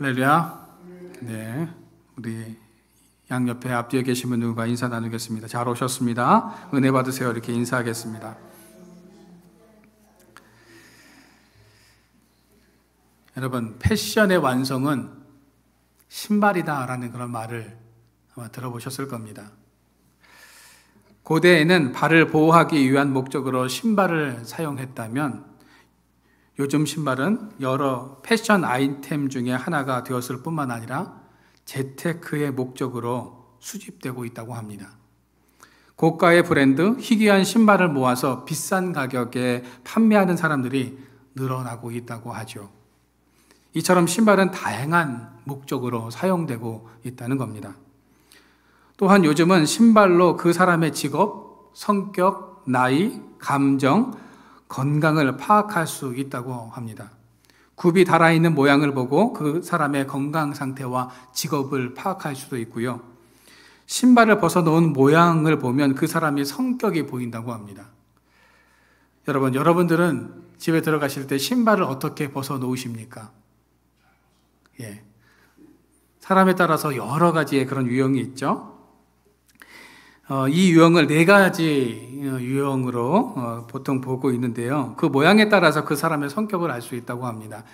할렐루야. 네, 우리 양옆에 앞뒤에 계신 분들과 인사 나누겠습니다. 잘 오셨습니다. 은혜 받으세요. 이렇게 인사하겠습니다. 여러분, 패션의 완성은 신발이다라는 그런 말을 아마 들어보셨을 겁니다. 고대에는 발을 보호하기 위한 목적으로 신발을 사용했다면 요즘 신발은 여러 패션 아이템 중에 하나가 되었을 뿐만 아니라 재테크의 목적으로 수집되고 있다고 합니다. 고가의 브랜드, 희귀한 신발을 모아서 비싼 가격에 판매하는 사람들이 늘어나고 있다고 하죠. 이처럼 신발은 다양한 목적으로 사용되고 있다는 겁니다. 또한 요즘은 신발로 그 사람의 직업, 성격, 나이, 감정, 건강을 파악할 수 있다고 합니다. 굽이 달아있는 모양을 보고 그 사람의 건강 상태와 직업을 파악할 수도 있고요. 신발을 벗어놓은 모양을 보면 그 사람의 성격이 보인다고 합니다. 여러분들은 집에 들어가실 때 신발을 어떻게 벗어놓으십니까? 사람에 따라서 여러 가지의 그런 유형이 있죠. 이 유형을 4가지 유형으로 보통 보고 있는데요. 그 모양에 따라서 그 사람의 성격을 알 수 있다고 합니다.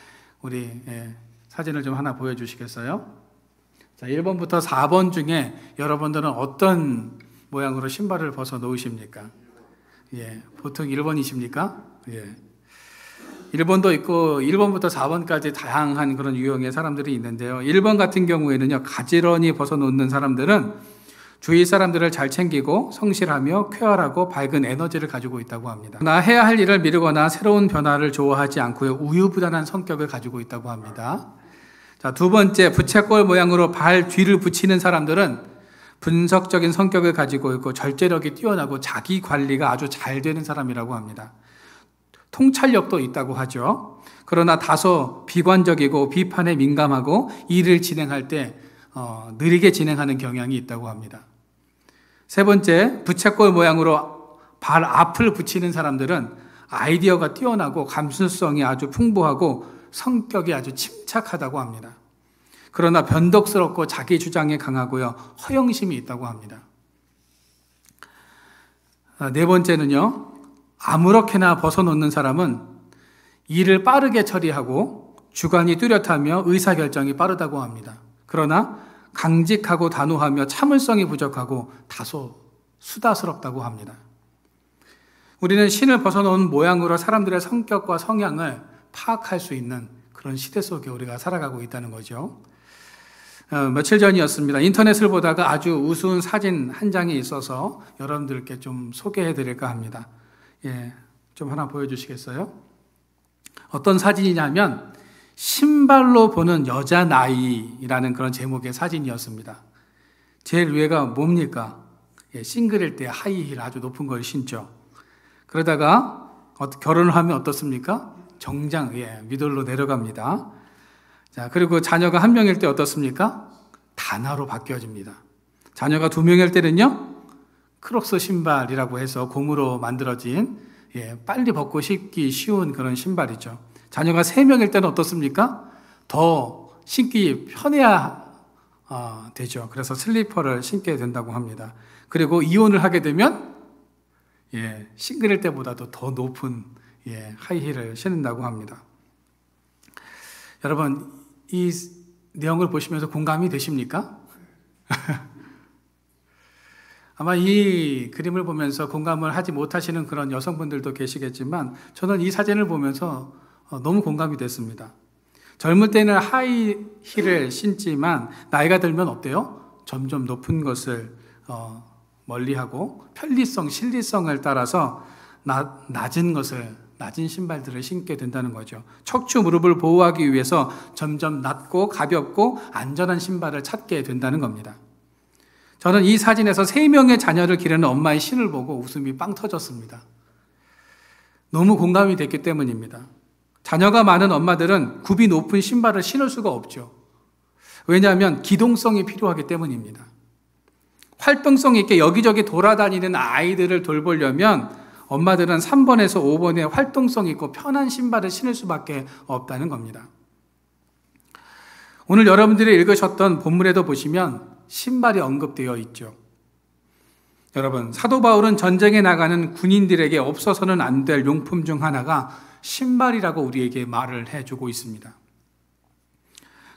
우리 사진을 좀 하나 보여주시겠어요? 자, 1번부터 4번 중에 여러분들은 어떤 모양으로 신발을 벗어 놓으십니까? 보통 1번이십니까? 1번도 있고 1번부터 4번까지 다양한 그런 유형의 사람들이 있는데요. 1번 같은 경우에는요, 가지런히 벗어 놓는 사람들은 주위 사람들을 잘 챙기고 성실하며 쾌활하고 밝은 에너지를 가지고 있다고 합니다. 그러나 해야 할 일을 미루거나 새로운 변화를 좋아하지 않고요, 우유부단한 성격을 가지고 있다고 합니다. 자, 2번째, 부채꼴 모양으로 발 뒤를 붙이는 사람들은 분석적인 성격을 가지고 있고 절제력이 뛰어나고 자기 관리가 아주 잘 되는 사람이라고 합니다. 통찰력도 있다고 하죠. 그러나 다소 비관적이고 비판에 민감하고 일을 진행할 때 느리게 진행하는 경향이 있다고 합니다. 3번째, 부채꼴 모양으로 발 앞을 붙이는 사람들은 아이디어가 뛰어나고 감수성이 아주 풍부하고 성격이 아주 침착하다고 합니다. 그러나 변덕스럽고 자기 주장에 강하고요, 허영심이 있다고 합니다. 4번째는요, 아무렇게나 벗어놓는 사람은 일을 빠르게 처리하고 주관이 뚜렷하며 의사결정이 빠르다고 합니다. 그러나 강직하고 단호하며 참을성이 부족하고 다소 수다스럽다고 합니다. 우리는 신을 벗어놓은 모양으로 사람들의 성격과 성향을 파악할 수 있는 그런 시대 속에 우리가 살아가고 있다는 거죠. 며칠 전이었습니다. 인터넷을 보다가 아주 우스운 사진 한 장이 있어서 여러분들께 좀 소개해 드릴까 합니다. 좀 하나 보여주시겠어요? 어떤 사진이냐면 신발로 보는 여자 나이라는 그런 제목의 사진이었습니다. 제일 위에가 뭡니까? 싱글일 때 하이힐 아주 높은 걸 신죠. 그러다가 결혼을 하면 어떻습니까? 정장, 미들로 내려갑니다. 자, 그리고 자녀가 1명일 때 어떻습니까? 단화로 바뀌어집니다. 자녀가 2명일 때는요, 크록스 신발이라고 해서 고무로 만들어진 빨리 벗고 신기 쉬운 그런 신발이죠. 자녀가 3명일 때는 어떻습니까? 더 신기 편해야 되죠. 그래서 슬리퍼를 신게 된다고 합니다. 그리고 이혼을 하게 되면 싱글일 때보다도 더 높은 하이힐을 신는다고 합니다. 여러분, 이 내용을 보시면서 공감이 되십니까? 아마 이 그림을 보면서 공감을 하지 못하시는 그런 여성분들도 계시겠지만 저는 이 사진을 보면서 너무 공감이 됐습니다. 젊을 때는 하이힐을 신지만 나이가 들면 어때요? 점점 높은 것을 멀리하고 편리성, 실리성을 따라서 낮은 신발들을 신게 된다는 거죠. 척추 무릎을 보호하기 위해서 점점 낮고 가볍고 안전한 신발을 찾게 된다는 겁니다. 저는 이 사진에서 3명의 자녀를 기르는 엄마의 신을 보고 웃음이 빵 터졌습니다. 너무 공감이 됐기 때문입니다. 자녀가 많은 엄마들은 굽이 높은 신발을 신을 수가 없죠. 왜냐하면 기동성이 필요하기 때문입니다. 활동성 있게 여기저기 돌아다니는 아이들을 돌보려면 엄마들은 3번에서 5번에 활동성 있고 편한 신발을 신을 수밖에 없다는 겁니다. 오늘 여러분들이 읽으셨던 본문에도 보시면 신발이 언급되어 있죠. 여러분, 사도 바울은 전쟁에 나가는 군인들에게 없어서는 안 될 용품 중 하나가 신발이라고 우리에게 말을 해주고 있습니다.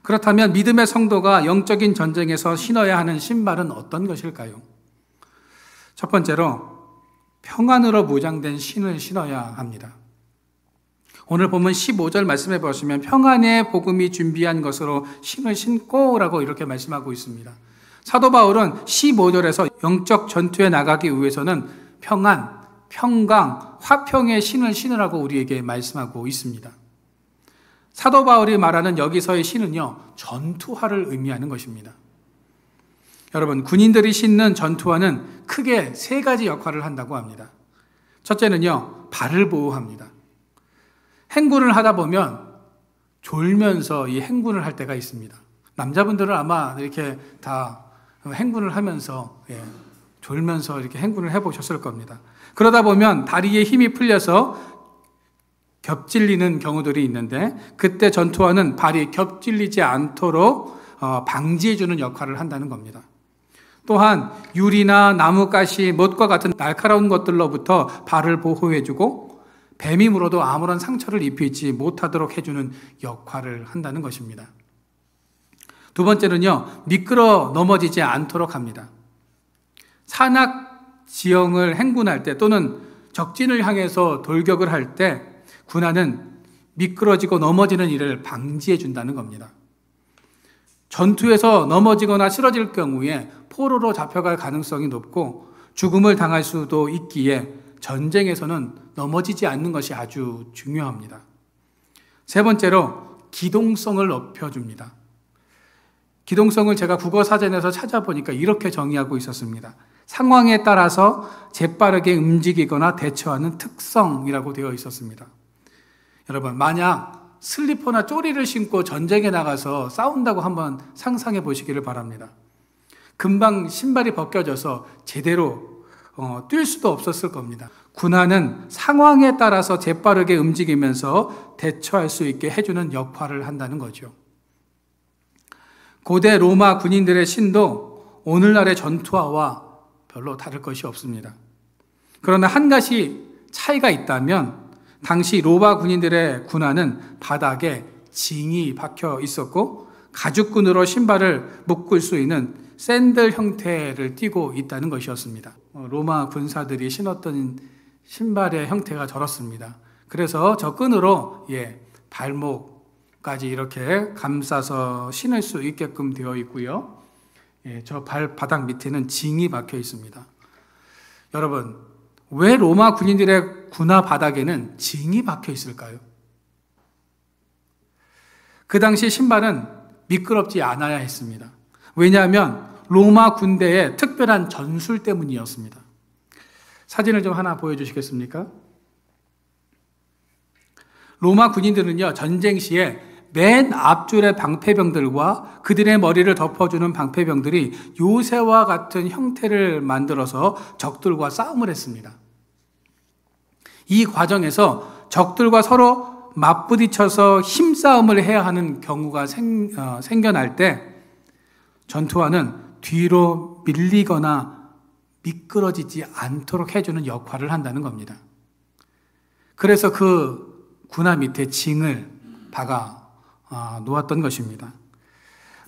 그렇다면 믿음의 성도가 영적인 전쟁에서 신어야 하는 신발은 어떤 것일까요? 첫 번째로 평안으로 무장된 신을 신어야 합니다. 오늘 보면 15절 말씀해 보시면 평안의 복음이 준비한 것으로 신을 신고 라고 이렇게 말씀하고 있습니다. 사도 바울은 15절에서 영적 전투에 나가기 위해서는 평안, 평강, 화평의 신을 신으라고 우리에게 말씀하고 있습니다. 사도 바울이 말하는 여기서의 신은요, 전투화를 의미하는 것입니다. 여러분, 군인들이 신는 전투화는 크게 세 가지 역할을 한다고 합니다. 첫째는요, 발을 보호합니다. 행군을 하다 보면 졸면서 이 행군을 할 때가 있습니다. 남자분들은 아마 이렇게 다 행군을 하면서 졸면서 이렇게 행군을 해보셨을 겁니다. 그러다 보면 다리에 힘이 풀려서 겹질리는 경우들이 있는데 그때 전투화는 발이 겹질리지 않도록 방지해주는 역할을 한다는 겁니다. 또한 유리나 나뭇가시, 못과 같은 날카로운 것들로부터 발을 보호해주고 뱀이 물어도 아무런 상처를 입히지 못하도록 해주는 역할을 한다는 것입니다. 두 번째는요, 미끄러 넘어지지 않도록 합니다. 산악 지형을 행군할 때 또는 적진을 향해서 돌격을 할 때 군화는 미끄러지고 넘어지는 일을 방지해 준다는 겁니다. 전투에서 넘어지거나 쓰러질 경우에 포로로 잡혀갈 가능성이 높고 죽음을 당할 수도 있기에 전쟁에서는 넘어지지 않는 것이 아주 중요합니다. 세 번째로 기동성을 높여줍니다. 기동성을 제가 국어사전에서 찾아보니까 이렇게 정의하고 있었습니다. 상황에 따라서 재빠르게 움직이거나 대처하는 특성이라고 되어 있었습니다. 여러분, 만약 슬리퍼나 쪼리를 신고 전쟁에 나가서 싸운다고 한번 상상해 보시기를 바랍니다. 금방 신발이 벗겨져서 제대로 뛸 수도 없었을 겁니다. 군화는 상황에 따라서 재빠르게 움직이면서 대처할 수 있게 해주는 역할을 한다는 거죠. 고대 로마 군인들의 신도 오늘날의 전투화와 별로 다를 것이 없습니다. 그러나 한 가지 차이가 있다면 당시 로마 군인들의 군화는 바닥에 징이 박혀 있었고 가죽끈으로 신발을 묶을 수 있는 샌들 형태를 띠고 있다는 것이었습니다. 로마 군사들이 신었던 신발의 형태가 저렇습니다. 그래서 저 끈으로 발목까지 이렇게 감싸서 신을 수 있게끔 되어 있고요. 저 발바닥 밑에는 징이 박혀 있습니다. 여러분, 왜 로마 군인들의 군화 바닥에는 징이 박혀 있을까요? 그 당시 신발은 미끄럽지 않아야 했습니다. 왜냐하면 로마 군대의 특별한 전술 때문이었습니다. 사진을 좀 하나 보여주시겠습니까? 로마 군인들은요, 전쟁 시에 맨 앞줄의 방패병들과 그들의 머리를 덮어주는 방패병들이 요새와 같은 형태를 만들어서 적들과 싸움을 했습니다. 이 과정에서 적들과 서로 맞부딪혀서 힘싸움을 해야 하는 경우가 생겨날 때 전투화는 뒤로 밀리거나 미끄러지지 않도록 해주는 역할을 한다는 겁니다. 그래서 그 군화 밑에 징을 박아 놓았던 것입니다.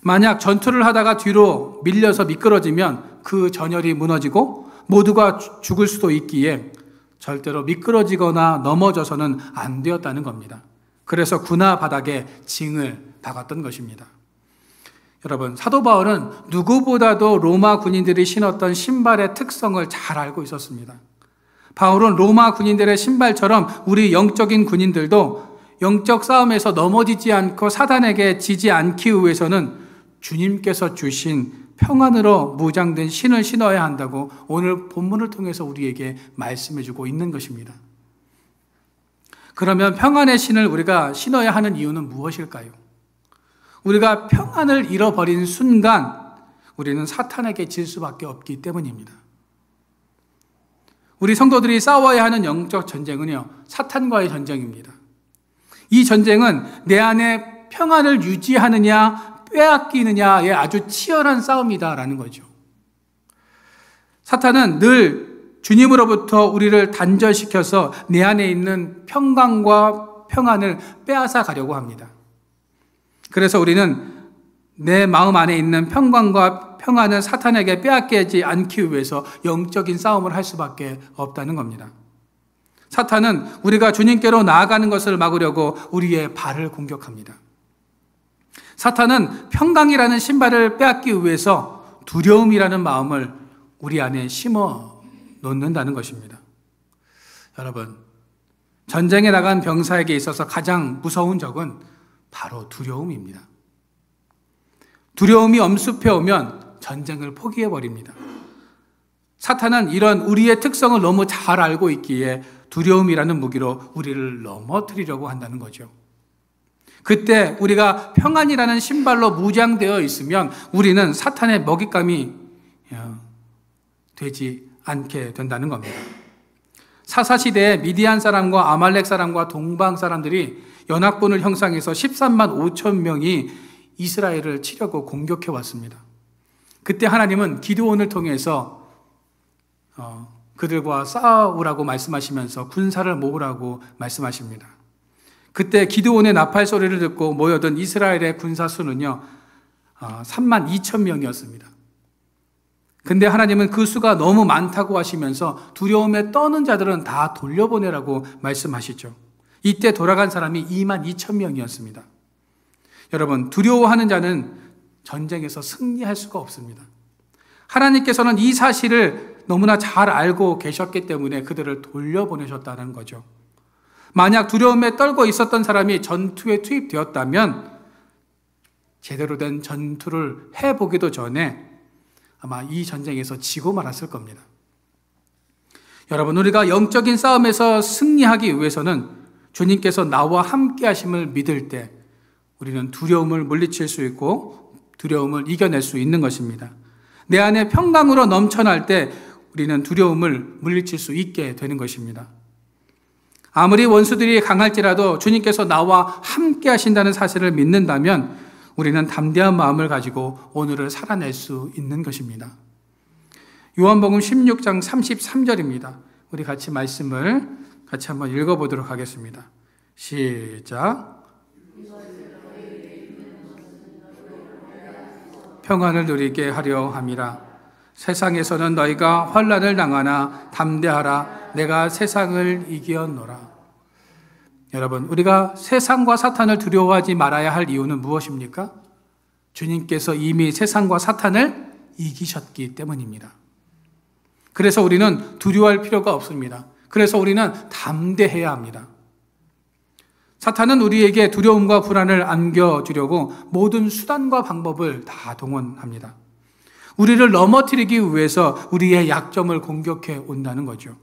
만약 전투를 하다가 뒤로 밀려서 미끄러지면 그 전열이 무너지고 모두가 죽을 수도 있기에 절대로 미끄러지거나 넘어져서는 안 되었다는 겁니다. 그래서 군화 바닥에 징을 박았던 것입니다. 여러분, 사도 바울은 누구보다도 로마 군인들이 신었던 신발의 특성을 잘 알고 있었습니다. 바울은 로마 군인들의 신발처럼 우리 영적인 군인들도 영적 싸움에서 넘어지지 않고 사단에게 지지 않기 위해서는 주님께서 주신 평안으로 무장된 신을 신어야 한다고 오늘 본문을 통해서 우리에게 말씀해주고 있는 것입니다. 그러면 평안의 신을 우리가 신어야 하는 이유는 무엇일까요? 우리가 평안을 잃어버린 순간 우리는 사탄에게 질 수밖에 없기 때문입니다. 우리 성도들이 싸워야 하는 영적 전쟁은요, 사탄과의 전쟁입니다. 이 전쟁은 내 안에 평안을 유지하느냐 빼앗기느냐의 아주 치열한 싸움이다라는 거죠. 사탄은 늘 주님으로부터 우리를 단절시켜서 내 안에 있는 평강과 평안을 빼앗아 가려고 합니다. 그래서 우리는 내 마음 안에 있는 평강과 평안을 사탄에게 빼앗기지 않기 위해서 영적인 싸움을 할 수밖에 없다는 겁니다. 사탄은 우리가 주님께로 나아가는 것을 막으려고 우리의 발을 공격합니다. 사탄은 평강이라는 신발을 빼앗기 위해서 두려움이라는 마음을 우리 안에 심어 놓는다는 것입니다. 여러분, 전쟁에 나간 병사에게 있어서 가장 무서운 적은 바로 두려움입니다. 두려움이 엄습해 오면 전쟁을 포기해 버립니다. 사탄은 이런 우리의 특성을 너무 잘 알고 있기에 두려움이라는 무기로 우리를 넘어뜨리려고 한다는 거죠. 그때 우리가 평안이라는 신발로 무장되어 있으면 우리는 사탄의 먹잇감이 되지 않게 된다는 겁니다. 사사시대에 미디안 사람과 아말렉 사람과 동방 사람들이 연합군을 형성해서 13만 5천 명이 이스라엘을 치려고 공격해 왔습니다. 그때 하나님은 기드온을 통해서 그들과 싸우라고 말씀하시면서 군사를 모으라고 말씀하십니다. 그때 기드온의 나팔 소리를 듣고 모여든 이스라엘의 군사 수는요 3만 2천 명이었습니다. 근데 하나님은 그 수가 너무 많다고 하시면서 두려움에 떠는 자들은 다 돌려보내라고 말씀하시죠. 이때 돌아간 사람이 2만 2천 명이었습니다. 여러분, 두려워하는 자는 전쟁에서 승리할 수가 없습니다. 하나님께서는 이 사실을 너무나 잘 알고 계셨기 때문에 그들을 돌려보내셨다는 거죠. 만약 두려움에 떨고 있었던 사람이 전투에 투입되었다면 제대로 된 전투를 해보기도 전에 아마 이 전쟁에서 지고 말았을 겁니다. 여러분, 우리가 영적인 싸움에서 승리하기 위해서는 주님께서 나와 함께 하심을 믿을 때 우리는 두려움을 물리칠 수 있고 두려움을 이겨낼 수 있는 것입니다. 내 안에 평강으로 넘쳐날 때 우리는 두려움을 물리칠 수 있게 되는 것입니다. 아무리 원수들이 강할지라도 주님께서 나와 함께 하신다는 사실을 믿는다면 우리는 담대한 마음을 가지고 오늘을 살아낼 수 있는 것입니다. 요한복음 16장 33절입니다. 우리 같이 말씀을 같이 한번 읽어보도록 하겠습니다. 시작. 평안을 누리게 하려 함이라. 세상에서는 너희가 환난을 당하나 담대하라. 내가 세상을 이기었노라. 여러분, 우리가 세상과 사탄을 두려워하지 말아야 할 이유는 무엇입니까? 주님께서 이미 세상과 사탄을 이기셨기 때문입니다. 그래서 우리는 두려워할 필요가 없습니다. 그래서 우리는 담대해야 합니다. 사탄은 우리에게 두려움과 불안을 안겨주려고 모든 수단과 방법을 다 동원합니다. 우리를 넘어뜨리기 위해서 우리의 약점을 공격해 온다는 거죠.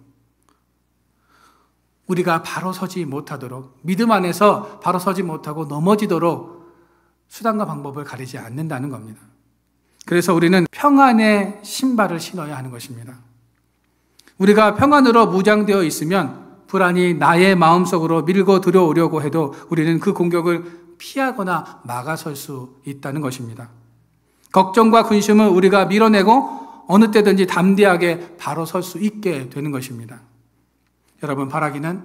우리가 바로 서지 못하도록, 믿음 안에서 바로 서지 못하고 넘어지도록 수단과 방법을 가리지 않는다는 겁니다. 그래서 우리는 평안의 신발을 신어야 하는 것입니다. 우리가 평안으로 무장되어 있으면 불안이 나의 마음속으로 밀고 들어오려고 해도 우리는 그 공격을 피하거나 막아설 수 있다는 것입니다. 걱정과 근심을 우리가 밀어내고 어느 때든지 담대하게 바로 설 수 있게 되는 것입니다. 여러분, 바라기는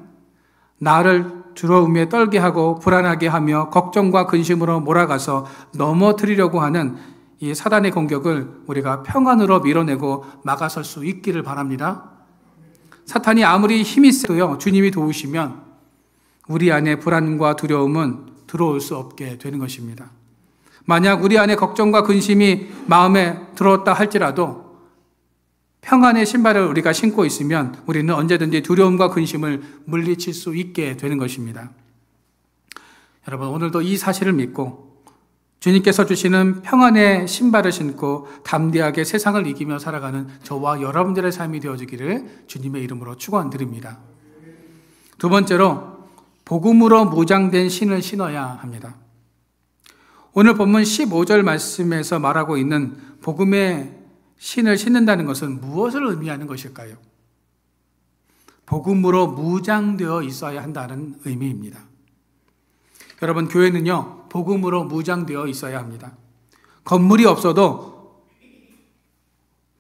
나를 두려움에 떨게 하고 불안하게 하며 걱정과 근심으로 몰아가서 넘어뜨리려고 하는 이 사단의 공격을 우리가 평안으로 밀어내고 막아설 수 있기를 바랍니다. 사탄이 아무리 힘이 세도요, 주님이 도우시면 우리 안에 불안과 두려움은 들어올 수 없게 되는 것입니다. 만약 우리 안에 걱정과 근심이 마음에 들어왔다 할지라도 평안의 신발을 우리가 신고 있으면 우리는 언제든지 두려움과 근심을 물리칠 수 있게 되는 것입니다. 여러분, 오늘도 이 사실을 믿고 주님께서 주시는 평안의 신발을 신고 담대하게 세상을 이기며 살아가는 저와 여러분들의 삶이 되어주기를 주님의 이름으로 축원드립니다. 두 번째로, 복음으로 무장된 신을 신어야 합니다. 오늘 본문 15절 말씀에서 말하고 있는 복음의 신을 신는다는 것은 무엇을 의미하는 것일까요? 복음으로 무장되어 있어야 한다는 의미입니다. 여러분, 교회는요, 복음으로 무장되어 있어야 합니다. 건물이 없어도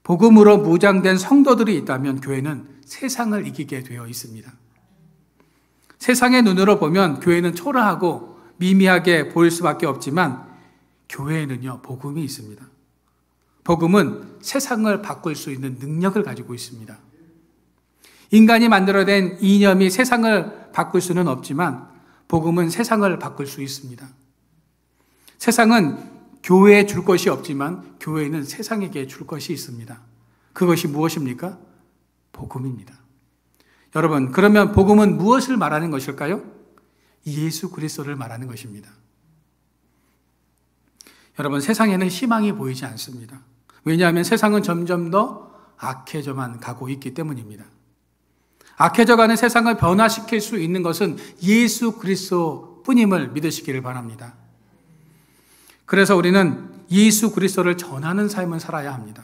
복음으로 무장된 성도들이 있다면 교회는 세상을 이기게 되어 있습니다. 세상의 눈으로 보면 교회는 초라하고 미미하게 보일 수밖에 없지만 교회에는요, 복음이 있습니다. 복음은 세상을 바꿀 수 있는 능력을 가지고 있습니다. 인간이 만들어낸 이념이 세상을 바꿀 수는 없지만 복음은 세상을 바꿀 수 있습니다. 세상은 교회에 줄 것이 없지만 교회는 세상에게 줄 것이 있습니다. 그것이 무엇입니까? 복음입니다. 여러분, 그러면 복음은 무엇을 말하는 것일까요? 예수 그리스도를 말하는 것입니다. 여러분, 세상에는 희망이 보이지 않습니다. 왜냐하면 세상은 점점 더 악해져만 가고 있기 때문입니다. 악해져가는 세상을 변화시킬 수 있는 것은 예수 그리스도 뿐임을 믿으시기를 바랍니다. 그래서 우리는 예수 그리스도를 전하는 삶을 살아야 합니다.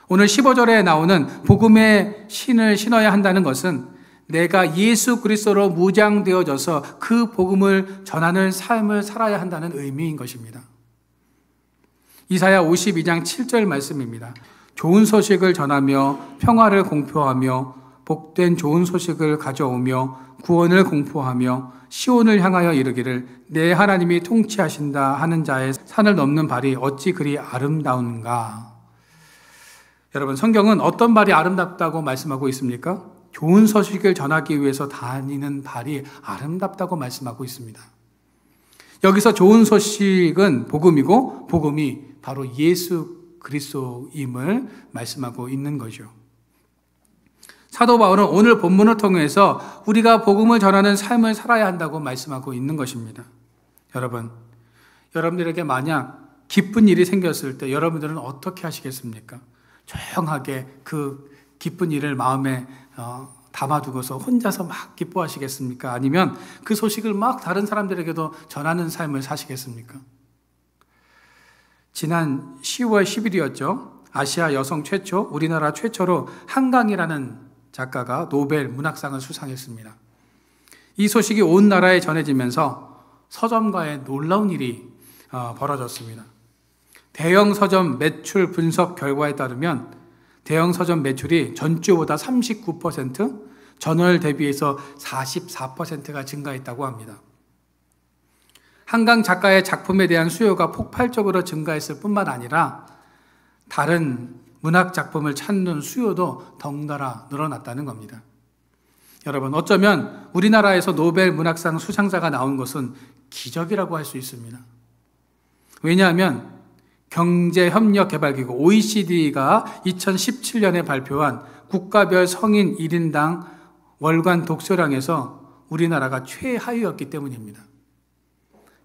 오늘 15절에 나오는 복음의 신을 신어야 한다는 것은 내가 예수 그리스도로 무장되어져서 그 복음을 전하는 삶을 살아야 한다는 의미인 것입니다. 이사야 52장 7절 말씀입니다. 좋은 소식을 전하며 평화를 공표하며 복된 좋은 소식을 가져오며 구원을 공포하며 시온을 향하여 이르기를 내 하나님이 통치하신다 하는 자의 산을 넘는 발이 어찌 그리 아름다운가. 여러분, 성경은 어떤 발이 아름답다고 말씀하고 있습니까? 좋은 소식을 전하기 위해서 다니는 발이 아름답다고 말씀하고 있습니다. 여기서 좋은 소식은 복음이고 복음이 바로 예수 그리스도임을 말씀하고 있는 거죠. 사도 바울은 오늘 본문을 통해서 우리가 복음을 전하는 삶을 살아야 한다고 말씀하고 있는 것입니다. 여러분, 여러분들에게 만약 기쁜 일이 생겼을 때 여러분들은 어떻게 하시겠습니까? 조용하게 그 기쁜 일을 마음에 담아두고서 혼자서 막 기뻐하시겠습니까? 아니면 그 소식을 막 다른 사람들에게도 전하는 삶을 사시겠습니까? 지난 10월 10일이었죠. 아시아 여성 최초, 우리나라 최초로 한강이라는 작가가 노벨 문학상을 수상했습니다. 이 소식이 온 나라에 전해지면서 서점가에 놀라운 일이 벌어졌습니다. 대형 서점 매출 분석 결과에 따르면 대형 서점 매출이 전주보다 39%, 전월 대비해서 44%가 증가했다고 합니다. 한강 작가의 작품에 대한 수요가 폭발적으로 증가했을 뿐만 아니라 다른 문학 작품을 찾는 수요도 덩달아 늘어났다는 겁니다. 여러분, 어쩌면 우리나라에서 노벨 문학상 수상자가 나온 것은 기적이라고 할 수 있습니다. 왜냐하면 경제협력개발기구 OECD가 2017년에 발표한 국가별 성인 1인당 월간 독서량에서 우리나라가 최하위였기 때문입니다.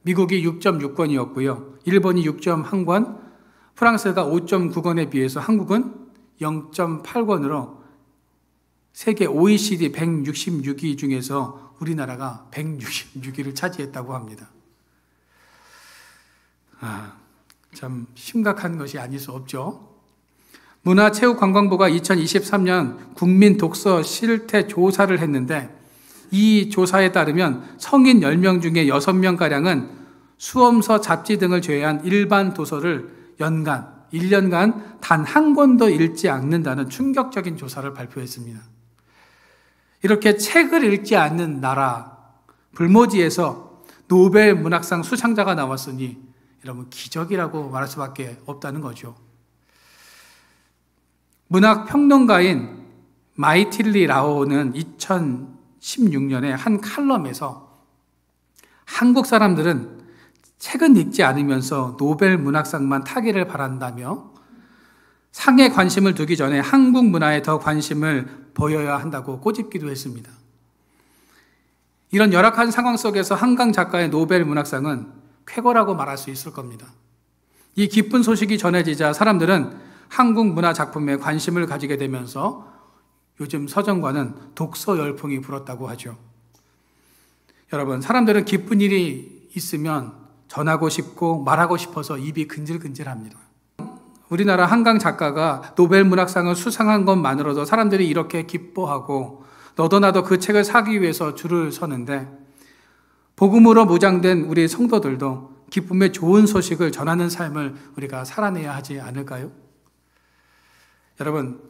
미국이 6.6권이었고요. 일본이 6.1권, 프랑스가 5.9권에 비해서 한국은 0.8권으로 세계 OECD 166위 중에서 우리나라가 166위를 차지했다고 합니다. 참 심각한 것이 아닐 수 없죠. 문화체육관광부가 2023년 국민 독서 실태 조사를 했는데 이 조사에 따르면 성인 10명 중에 6명가량은 수험서, 잡지 등을 제외한 일반 도서를 연간, 1년간 단 한 권도 읽지 않는다는 충격적인 조사를 발표했습니다. 이렇게 책을 읽지 않는 나라, 불모지에서 노벨 문학상 수상자가 나왔으니 여러분 기적이라고 말할 수밖에 없다는 거죠. 문학평론가인 마이틸리 라오는 2016년에 한 칼럼에서 한국 사람들은 책은 읽지 않으면서 노벨 문학상만 타기를 바란다며 상에 관심을 두기 전에 한국 문화에 더 관심을 보여야 한다고 꼬집기도 했습니다. 이런 열악한 상황 속에서 한강 작가의 노벨 문학상은 쾌거라고 말할 수 있을 겁니다. 이 기쁜 소식이 전해지자 사람들은 한국 문화 작품에 관심을 가지게 되면서 요즘 서점과는 독서 열풍이 불었다고 하죠. 여러분, 사람들은 기쁜 일이 있으면 전하고 싶고 말하고 싶어서 입이 근질근질합니다. 우리나라 한강 작가가 노벨 문학상을 수상한 것만으로도 사람들이 이렇게 기뻐하고 너도 나도 그 책을 사기 위해서 줄을 서는데 복음으로 무장된 우리 성도들도 기쁨의 좋은 소식을 전하는 삶을 우리가 살아내야 하지 않을까요? 여러분,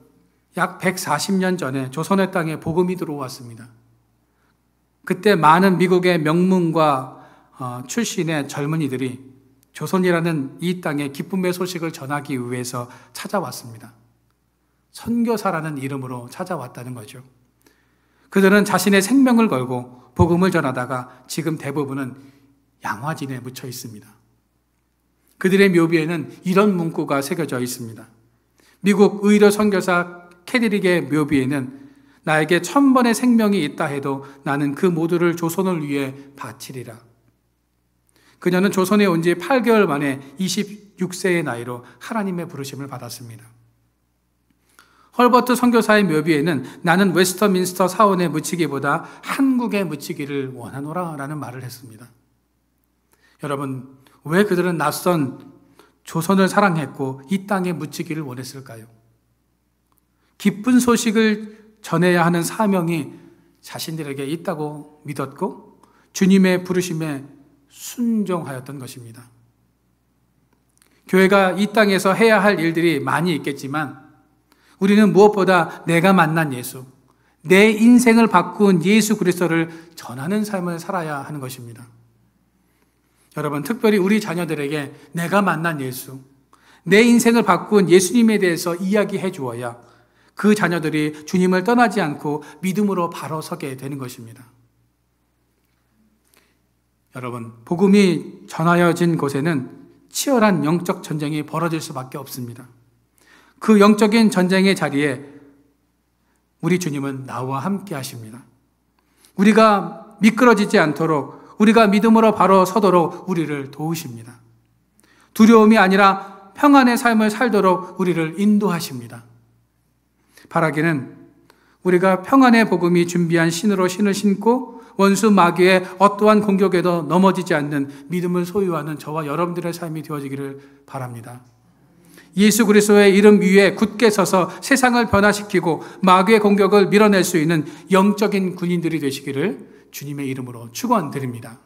약 140년 전에 조선의 땅에 복음이 들어왔습니다. 그때 많은 미국의 명문과 출신의 젊은이들이 조선이라는 이 땅에 기쁨의 소식을 전하기 위해서 찾아왔습니다. 선교사라는 이름으로 찾아왔다는 거죠. 그들은 자신의 생명을 걸고 복음을 전하다가 지금 대부분은 양화진에 묻혀 있습니다. 그들의 묘비에는 이런 문구가 새겨져 있습니다. 미국 의료 선교사 캐드릭의 묘비에는 나에게 1000번의 생명이 있다 해도 나는 그 모두를 조선을 위해 바치리라. 그녀는 조선에 온 지 8개월 만에 26세의 나이로 하나님의 부르심을 받았습니다. 헐버트 선교사의 묘비에는 나는 웨스터민스터 사원에 묻히기보다 한국에 묻히기를 원하노라 라는 말을 했습니다. 여러분, 왜 그들은 낯선 조선을 사랑했고 이 땅에 묻히기를 원했을까요? 기쁜 소식을 전해야 하는 사명이 자신들에게 있다고 믿었고 주님의 부르심에 순종하였던 것입니다. 교회가 이 땅에서 해야 할 일들이 많이 있겠지만 우리는 무엇보다 내가 만난 예수, 내 인생을 바꾼 예수 그리스도를 전하는 삶을 살아야 하는 것입니다. 여러분, 특별히 우리 자녀들에게 내가 만난 예수, 내 인생을 바꾼 예수님에 대해서 이야기해 주어야 그 자녀들이 주님을 떠나지 않고 믿음으로 바로 서게 되는 것입니다. 여러분, 복음이 전하여진 곳에는 치열한 영적 전쟁이 벌어질 수밖에 없습니다. 그 영적인 전쟁의 자리에 우리 주님은 나와 함께 하십니다. 우리가 미끄러지지 않도록, 우리가 믿음으로 바로 서도록 우리를 도우십니다. 두려움이 아니라 평안의 삶을 살도록 우리를 인도하십니다. 바라기는 우리가 평안의 복음이 준비한 신으로 신을 신고 원수 마귀의 어떠한 공격에도 넘어지지 않는 믿음을 소유하는 저와 여러분들의 삶이 되어지기를 바랍니다. 예수 그리스도의 이름 위에 굳게 서서 세상을 변화시키고 마귀의 공격을 밀어낼 수 있는 영적인 군인들이 되시기를 주님의 이름으로 축원드립니다.